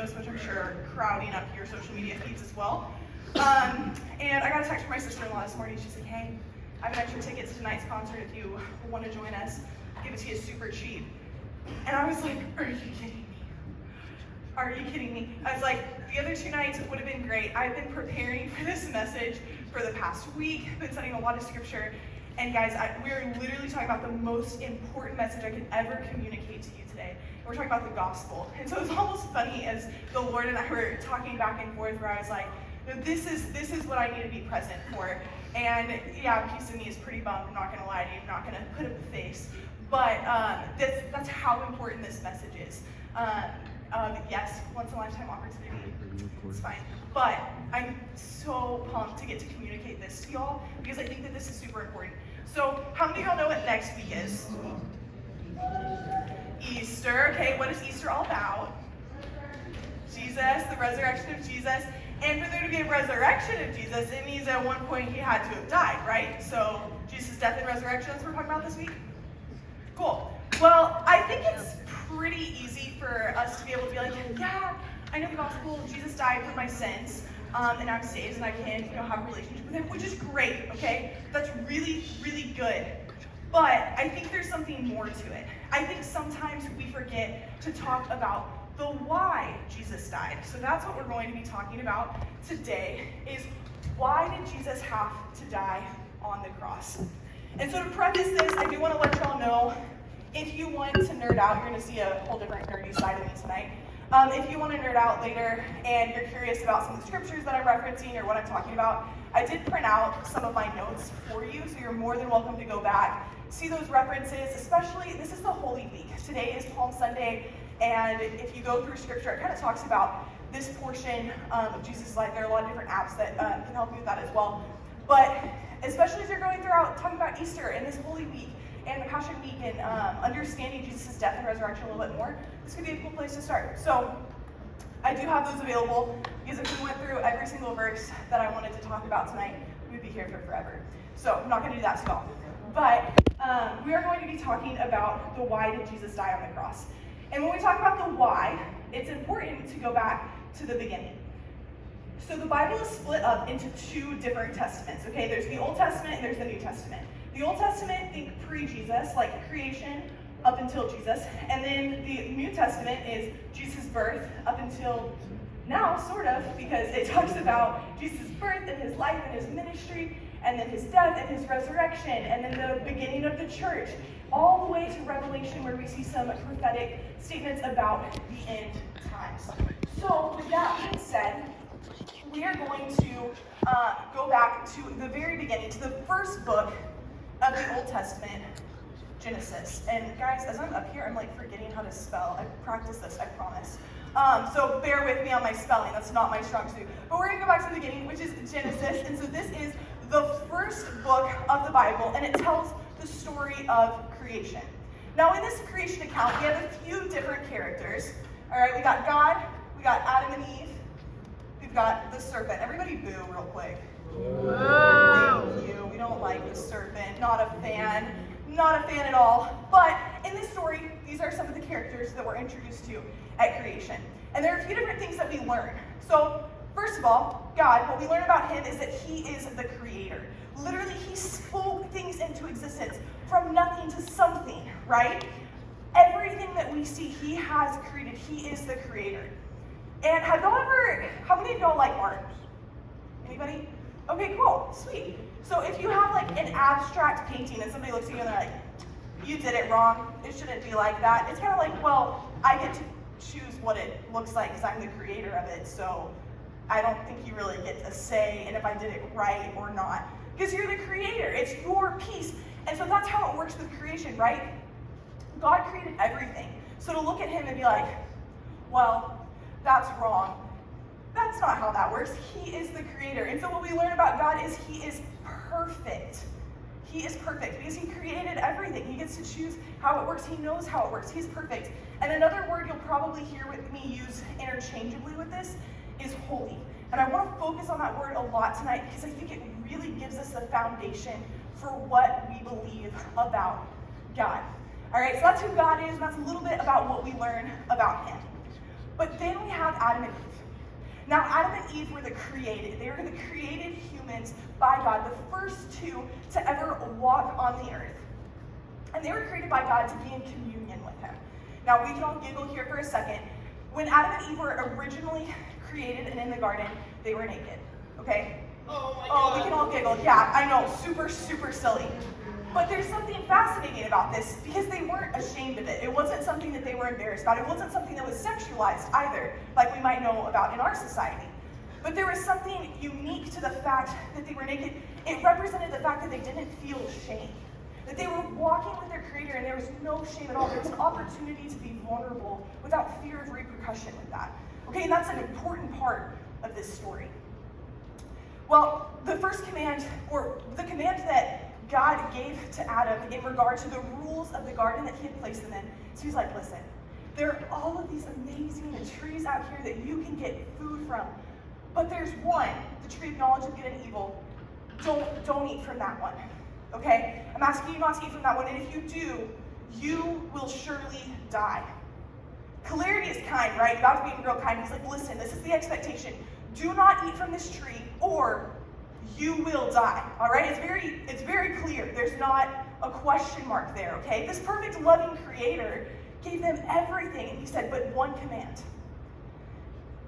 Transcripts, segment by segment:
posts, which I'm sure are crowding up your social media feeds as well. And I got a text from my sister-in-law this morning. She's like, hey, I have an extra ticket to tonight's concert if you want to join us. Give it to you super cheap. And I was like, are you kidding me? Are you kidding me? I was like, the other 2 nights would have been great. I've been preparing for this message for the past week, been studying a lot of scripture. And guys, we're literally talking about the most important message I could ever communicate to you today. We're talking about the gospel. And so it's almost funny as the Lord and I were talking back and forth where I was like, this is what I need to be present for. And yeah, a piece of me is pretty bummed, I'm not gonna lie to you, I'm not gonna put up a face. But that's how important this message is. Yes, once in a lifetime opportunity, it's fine. But I'm so pumped to get to communicate this to y'all because I think that this is super important. So how many of y'all know what next week is? Easter. Okay, what is Easter all about? Jesus, the resurrection of Jesus. And for there to be a resurrection of Jesus, it means at one point he had to have died, right? So Jesus' death and resurrection, that's what we're talking about this week? Cool. Well, I think it's pretty easy for us to be able to be like, yeah, I know the gospel, Jesus died for my sins, and I'm saved, and I can, have a relationship with him, which is great, okay? That's really, really good. But I think there's something more to it. I think sometimes we forget to talk about the why Jesus died. So that's what we're going to be talking about today, is why did Jesus have to die on the cross? And so to preface this, I do want to let y'all know, if you want to nerd out, you're going to see a whole different nerdy side of me tonight. If you want to nerd out later and you're curious about some of the scriptures that I'm referencing or what I'm talking about, I did print out some of my notes for you, so you're more than welcome to go back, see those references, especially, this is the Holy Week. Today is Palm Sunday, and if you go through scripture, it kind of talks about this portion of Jesus' life. There are a lot of different apps that can help you with that as well. But especially as you're going throughout talking about Easter and this Holy Week and the Passion Week and understanding Jesus' death and resurrection a little bit more, this could be a cool place to start. So I do have those available because if we went through every single verse that I wanted to talk about tonight, we'd be here for forever. So I'm not going to do that to y'all. But we are going to be talking about the why did Jesus die on the cross. And when we talk about the why, it's important to go back to the beginning. So the Bible is split up into 2 different testaments, okay? There's the Old Testament and there's the New Testament. The Old Testament, think pre-Jesus, like creation up until Jesus. And then the New Testament is Jesus' birth up until now, sort of, because it talks about Jesus' birth and his life and his ministry, and then his death and his resurrection, and then the beginning of the church, all the way to Revelation, where we see some prophetic statements about the end times. So with that being said, we are going to go back to the very beginning, to the first book of the Old Testament, Genesis. And guys, as I'm up here, I'm like forgetting how to spell. I practiced this, I promise. So bear with me on my spelling. That's not my strong suit. But we're going to go back to the beginning, which is Genesis. And so this is the first book of the Bible, and it tells the story of creation. Now, in this creation account, we have a few different characters. All right, we got God, we got Adam and Eve, we've got the serpent. Everybody boo real quick. Thank you. We don't like the serpent. Not a fan. Not a fan at all. But in this story, these are some of the characters that we're introduced to at creation. And there are a few different things that we learn. So, first of all, God, what we learn about him is that he is the creator. Literally, he spoke things into existence from nothing to something, right? Everything that we see, he has created. He is the creator. And how many of y'all like art? Anybody? Okay, cool, sweet. So if you have like an abstract painting and somebody looks at you and they're like, you did it wrong, it shouldn't be like that. It's kind of like, well, I get to choose what it looks like because I'm the creator of it, so I don't think you really get a say in if I did it right or not. Because you're the creator, it's your piece. And so that's how it works with creation, right? God created everything. So to look at him and be like, well, that's wrong. That's not how that works. He is the creator. And so what we learn about God is he is perfect. He is perfect because he created everything. He gets to choose how it works. He knows how it works. He's perfect. And another word you'll probably hear with me use interchangeably with this is holy. And I want to focus on that word a lot tonight because I think it really gives us the foundation for what we believe about God. All right, so that's who God is, and that's a little bit about what we learn about him. But then we have Adam and Eve. Now, Adam and Eve were the created. They were the created humans by God, the first two to ever walk on the earth. And they were created by God to be in communion with him. Now, we can all giggle here for a second. When Adam and Eve were originally created and in the garden, they were naked, okay? Oh my God. We can all giggle. Yeah, I know, super, super silly. But there's something fascinating about this because they weren't ashamed of it. It wasn't something that they were embarrassed about. It wasn't something that was sexualized either, like we might know about in our society. But there was something unique to the fact that they were naked. It represented the fact that they didn't feel shame. That they were walking with their Creator and there was no shame at all. There was an opportunity to be vulnerable without fear of repercussion with that. Okay, and that's an important part of this story. Well, the first command, or the command that God gave to Adam in regard to the rules of the garden that he had placed them in, so he's like, listen, there are all of these amazing trees out here that you can get food from, but there's one, the tree of knowledge of good and evil. Don't eat from that one, okay? I'm asking you not to eat from that one, and if you do, you will surely die. Clarity is kind, right? God's being real kind. He's like, listen, this is the expectation. Do not eat from this tree, or you will die, all right? It's very clear. There's not a question mark there, okay? This perfect, loving Creator gave them everything, and he said, but one command.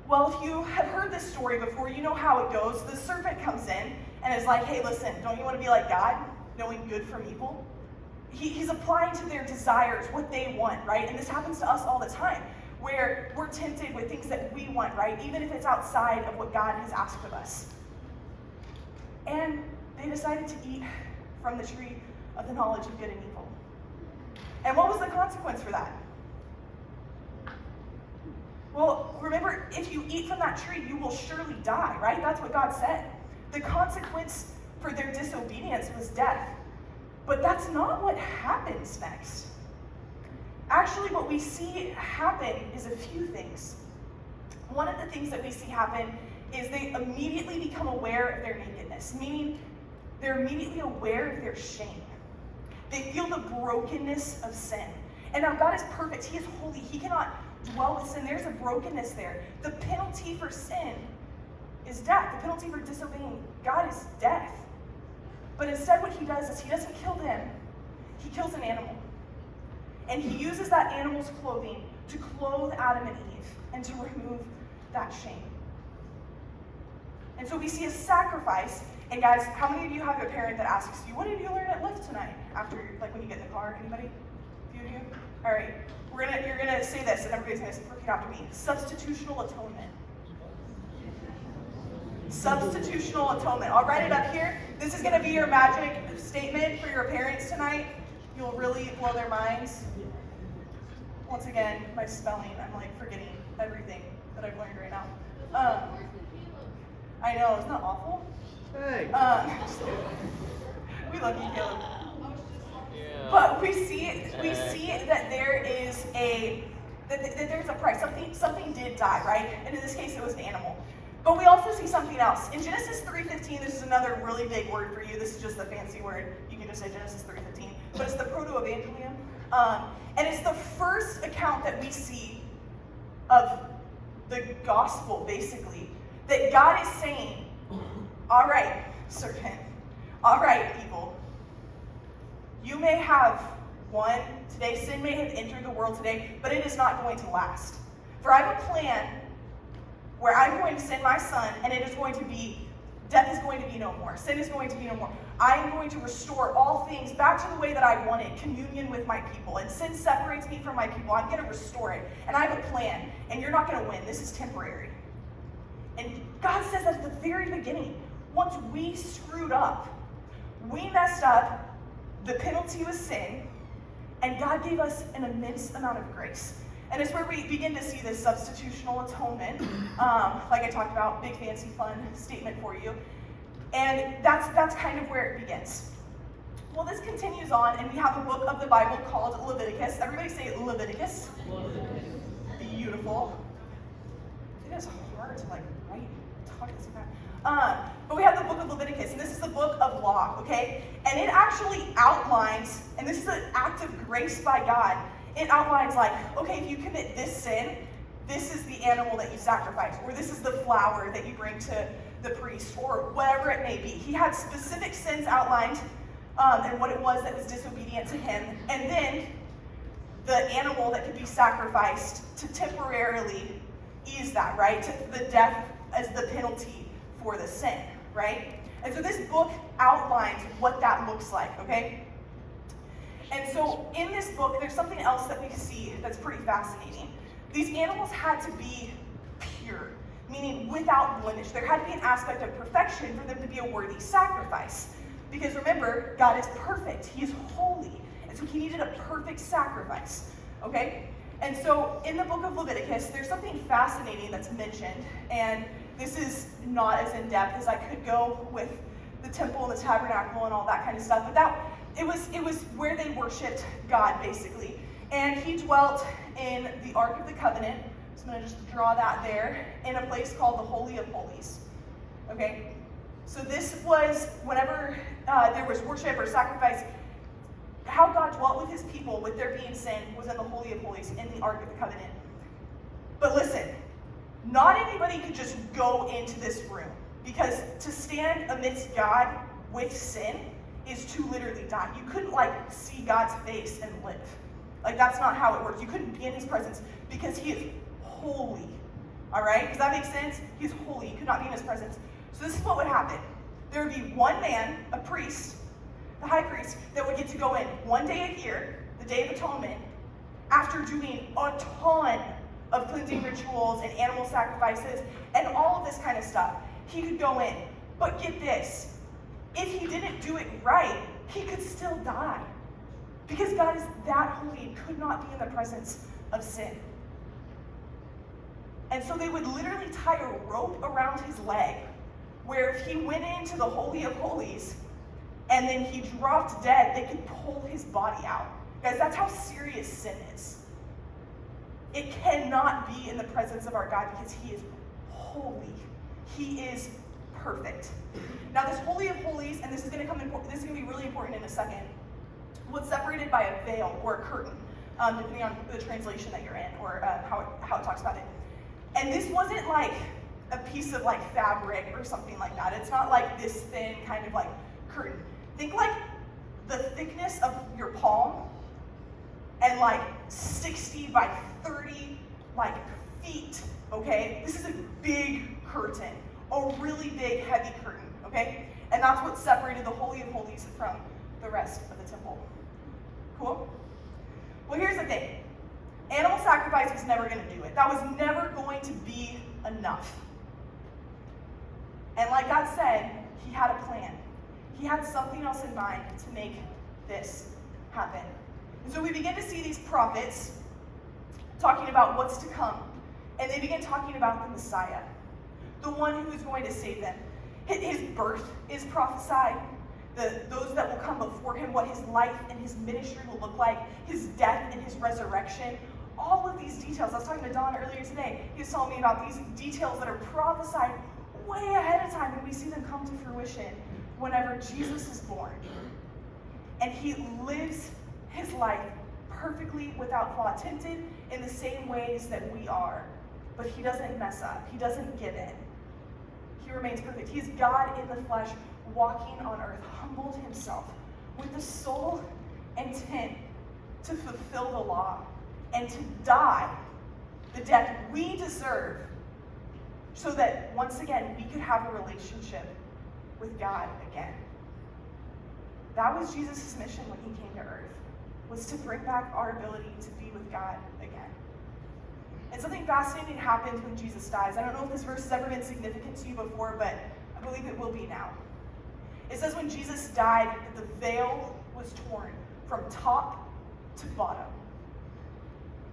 Well, if you have heard this story before, you know how it goes. The serpent comes in and is like, hey, listen, don't you want to be like God, knowing good from evil? He's applying to their desires what they want, right? And this happens to us all the time, where we're tempted with things that we want, right? Even if it's outside of what God has asked of us. And they decided to eat from the tree of the knowledge of good and evil. And what was the consequence for that? Well, remember, if you eat from that tree, you will surely die, right? That's what God said. The consequence for their disobedience was death. But that's not what happens next. Actually, what we see happen is a few things. One of the things that we see happen is they immediately become aware of their nakedness, meaning they're immediately aware of their shame. They feel the brokenness of sin. And now God is perfect. He is holy. He cannot dwell with sin. There's a brokenness there. The penalty for sin is death. The penalty for disobeying God is death. But instead what he does is he doesn't kill them. He kills an animal. And he uses that animal's clothing to clothe Adam and Eve and to remove that shame. And so we see a sacrifice. And guys, how many of you have a parent that asks you, what did you learn at Lyft tonight? After, like when you get in the car, anybody? A few of you? All right, you're gonna say this and everybody's gonna repeat after me. Substitutional atonement. Substitutional atonement. I'll write it up here. This is gonna be your magic statement for your parents tonight. You'll really blow their minds. Once again, my spelling, I'm like forgetting everything that I've learned right now. I know, isn't that awful? Hey. We love you, Caleb. Yeah. But we see that there's a price. Something did die, right? And in this case, it was an animal. But we also see something else. In Genesis 3:15, this is another really big word for you. This is just a fancy word. You can just say Genesis 3:15. But it's the proto-evangelium. And it's the first account that we see of the gospel, basically. That God is saying, all right, serpent. All right, evil. You may have won today. Sin may have entered the world today, but it is not going to last. For I have a plan where I'm going to send my son, and it is going to be, death is going to be no more. Sin is going to be no more. I am going to restore all things back to the way that I wanted, communion with my people. And sin separates me from my people. I'm going to restore it. And I have a plan, and you're not going to win. This is temporary. And God says that at the very beginning. Once we screwed up, we messed up, the penalty was sin, and God gave us an immense amount of grace. And it's where we begin to see this substitutional atonement. Like I talked about, big fancy fun statement for you. And that's kind of where it begins. Well, this continues on, and we have a book of the Bible called Leviticus. Everybody say Leviticus. Beautiful. It is hard to write and talk this fast. But we have the book of Leviticus, and this is the book of law, okay? And it actually outlines, and this is an act of grace by God, it outlines like, okay, if you commit this sin, this is the animal that you sacrifice, or this is the flour that you bring to the priest, or whatever it may be. He had specific sins outlined and what it was that was disobedient to him, and then the animal that could be sacrificed to temporarily ease that, right? The death as the penalty for the sin, right? And so this book outlines what that looks like, okay? And so in this book, there's something else that we see that's pretty fascinating. These animals had to be pure, meaning without blemish. There had to be an aspect of perfection for them to be a worthy sacrifice. Because remember, God is perfect. He is holy. And so he needed a perfect sacrifice, okay? And so in the book of Leviticus, there's something fascinating that's mentioned. And this is not as in-depth as I could go with the temple and the tabernacle and all that kind of stuff. But it was where they worshiped God, basically. And he dwelt in the Ark of the Covenant. So I'm going to just draw that there, in a place called the Holy of Holies. Okay? So this was whenever there was worship or sacrifice, how God dwelt with his people, with there being sin, was in the Holy of Holies, in the Ark of the Covenant. But listen, not anybody could just go into this room, because to stand amidst God with sin is to literally die. You couldn't see God's face and live. That's not how it works. You couldn't be in his presence because he is holy. All right? Does that make sense? He's holy. You could not be in his presence. So this is what would happen. There would be one man, a priest, the high priest, that would get to go in one day a year, the Day of Atonement, after doing a ton of cleansing rituals and animal sacrifices and all of this kind of stuff. He could go in. But get this, if he didn't do it right, he could still die. Because God is that holy and could not be in the presence of sin. And so they would literally tie a rope around his leg, where if he went into the Holy of Holies and then he dropped dead, they could pull his body out. Guys, that's how serious sin is. It cannot be in the presence of our God because he is holy. He is perfect. Now this Holy of Holies, and this is going to be really important in a second, was separated by a veil or a curtain, depending on the translation that you're in or how it talks about it. And this wasn't like a piece of fabric or something like that. It's not like this thin kind of curtain. Think like the thickness of your palm and 60 by 30 feet, okay? This is a big curtain, a really big heavy curtain, okay? And that's what separated the Holy of Holies from the rest of the temple. Cool? Well, here's the thing. Animal sacrifice was never going to do it. That was never going to be enough. And like God said, he had a plan. He had something else in mind to make this happen. And so we begin to see these prophets talking about what's to come. And they begin talking about the Messiah, the one who is going to save them. His birth is prophesied. Those that will come before him, what his life and his ministry will look like, his death and his resurrection. All of these details. I was talking to Don earlier today. He was telling me about these details that are prophesied way ahead of time, and we see them come to fruition whenever Jesus is born. And he lives his life perfectly without flaw, tempted in the same ways that we are. But he doesn't mess up. He doesn't give in. He remains perfect. He's God in the flesh, walking on earth, humbled himself with the sole intent to fulfill the law and to die the death we deserve, so that once again we could have a relationship with God again. That was Jesus' mission when he came to earth, was to bring back our ability to be with God again. And something fascinating happens when Jesus dies. I don't know if this verse has ever been significant to you before, but I believe it will be now. It says when Jesus died, the veil was torn from top to bottom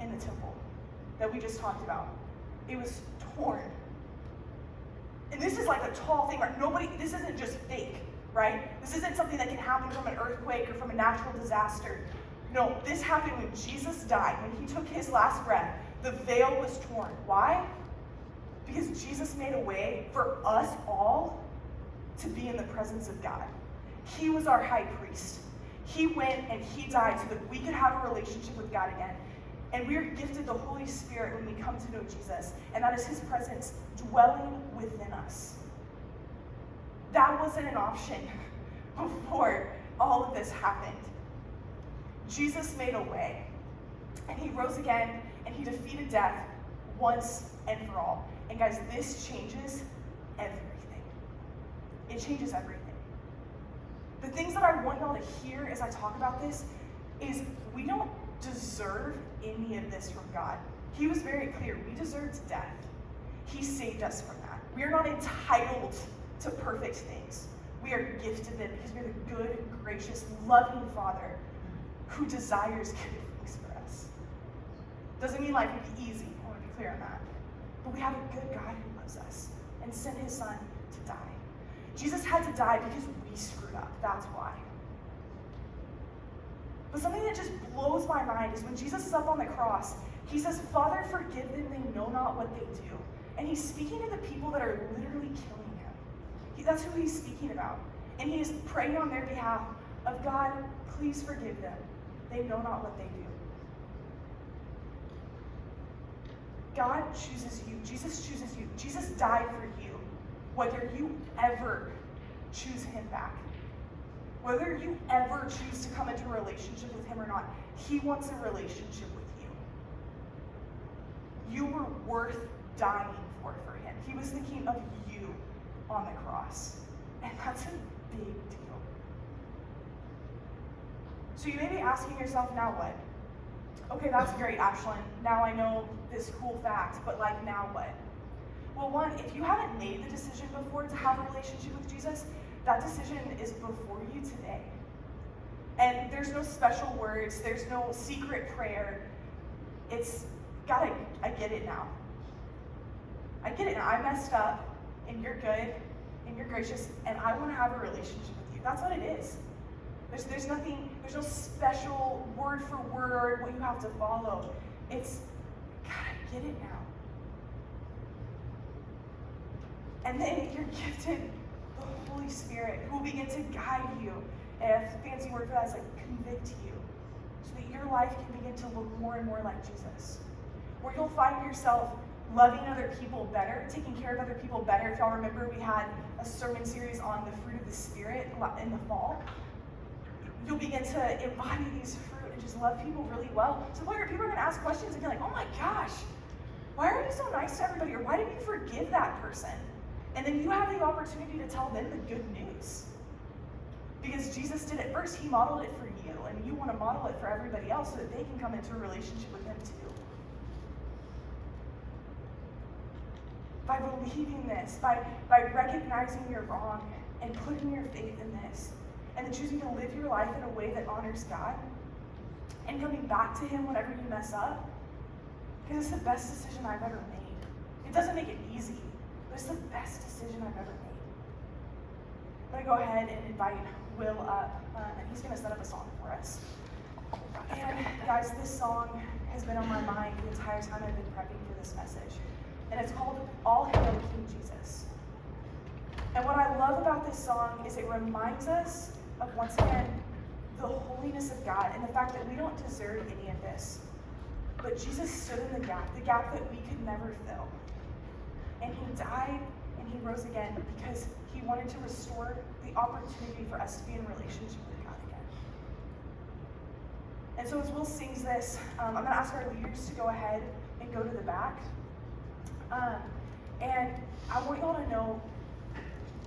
in the temple that we just talked about. It was torn. And this is a tall thing, right? This isn't just fake, right? This isn't something that can happen from an earthquake or from a natural disaster. No, this happened when Jesus died. When he took his last breath, the veil was torn. Why? Because Jesus made a way for us all to be in the presence of God. He was our high priest. He went and he died so that we could have a relationship with God again. And we are gifted the Holy Spirit when we come to know Jesus, and that is his presence dwelling within us. That wasn't an option before all of this happened. Jesus made a way, and he rose again, and he defeated death once and for all. And guys, this changes everything. It changes everything. The things that I want y'all to hear as I talk about this is we don't deserve any of this from God. He was very clear. We deserved death. He saved us from that. We are not entitled to perfect things. We are gifted them because we are the good, gracious, loving Father who desires good things for us. Doesn't mean life will be easy. I want to be clear on that. But we have a good God who loves us and sent his son to die. Jesus had to die because we screwed up. That's why. But something that just blows my mind is when Jesus is up on the cross, he says, Father, forgive them, they know not what they do. And he's speaking to the people that are literally killing him. That's who he's speaking about. And he is praying on their behalf of God, please forgive them. They know not what they do. God chooses you. Jesus chooses you. Jesus died for you. Whether you ever choose him back. Whether you ever choose to come into a relationship with him or not, he wants a relationship with you. You were worth dying for him. He was thinking of you on the cross. And that's a big deal. So you may be asking yourself, now what? Okay, that's great, Ashlyn. Now I know this cool fact, but now what? Well, one, if you haven't made the decision before to have a relationship with Jesus, that decision is before you today. And there's no special words, there's no secret prayer. It's, God, I get it now. I get it now. I messed up, and you're good, and you're gracious, and I want to have a relationship with you. That's what it is. There's nothing, there's no special word for word what you have to follow. It's, God, I get it now. And then you're gifted the Holy Spirit who will begin to guide you. And a fancy word for that is convict you. So that your life can begin to look more and more like Jesus. Where you'll find yourself loving other people better, taking care of other people better. If y'all remember, we had a sermon series on the fruit of the Spirit in the fall. You'll begin to embody these fruit and just love people really well. So where people are going to ask questions and be like, oh my gosh, why are you so nice to everybody? Or why did you forgive that person? And then you have the opportunity to tell them the good news. Because Jesus did it first. He modeled it for you. And you want to model it for everybody else so that they can come into a relationship with him too. By believing this, by recognizing you're wrong and putting your faith in this, and then choosing to live your life in a way that honors God, and coming back to him whenever you mess up, because it's the best decision I've ever made. It doesn't make it easy, but it's the best decision I've ever made. I'm going to go ahead and invite Will up, and he's going to set up a song for us. And guys, this song has been on my mind the entire time I've been prepping for this message. And it's called All Hail King Jesus. And what I love about this song is it reminds us of, once again, the holiness of God and the fact that we don't deserve any of this. But Jesus stood in the gap that we could never fill. And he died and he rose again because he wanted to restore the opportunity for us to be in a relationship with God again. And so as Will sings this, I'm going to ask our leaders to go ahead and go to the back. And I want y'all to know,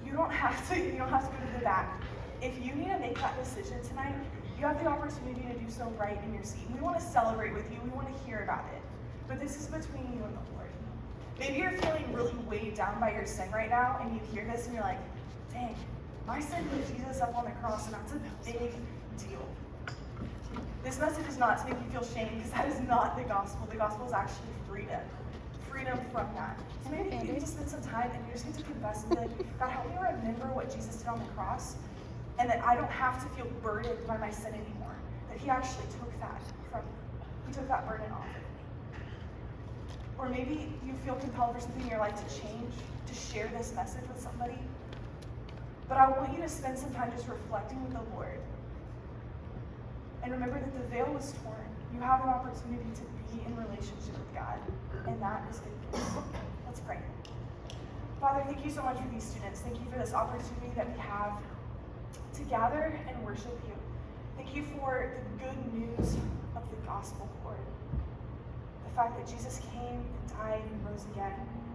you don't have to go to the back. If you need to make that decision tonight, you have the opportunity to do so right in your seat. We want to celebrate with you. We want to hear about it. But this is between you and the Lord. Maybe you're feeling really weighed down by your sin right now, and you hear this and you're like, dang, my sin put Jesus up on the cross, and that's a big deal. This message is not to make you feel shame, because that is not the gospel. The gospel is actually freedom. Freedom from that. So maybe you need to spend some time and you just need to confess and be like, God, help me remember what Jesus did on the cross, and that I don't have to feel burdened by my sin anymore. That he actually took that from me. He took that burden off of me. Or maybe you feel compelled for something in your life to change, to share this message with somebody. But I want you to spend some time just reflecting with the Lord. And remember that the veil was torn. You have an opportunity to be in relationship with God, and that is good news. Let's pray. Father, thank you so much for these students. Thank you for this opportunity that we have to gather and worship you. Thank you for the good news of the gospel, Lord. The fact that Jesus came and died and rose again,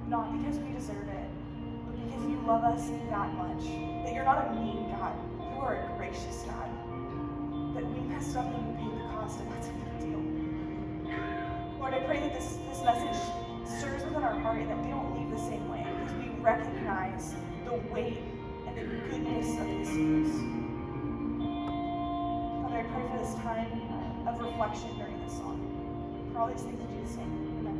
not because we deserve it, but because you love us that much. That you're not a mean God, you are a gracious God. That we messed up and you paid the cost, and that's a big deal. Lord, I pray that this message stirs within our heart and that we don't leave the same way, because we recognize the weight and the goodness of this news. Father, I pray for this time of reflection during this song. For all these things in Jesus' name, amen.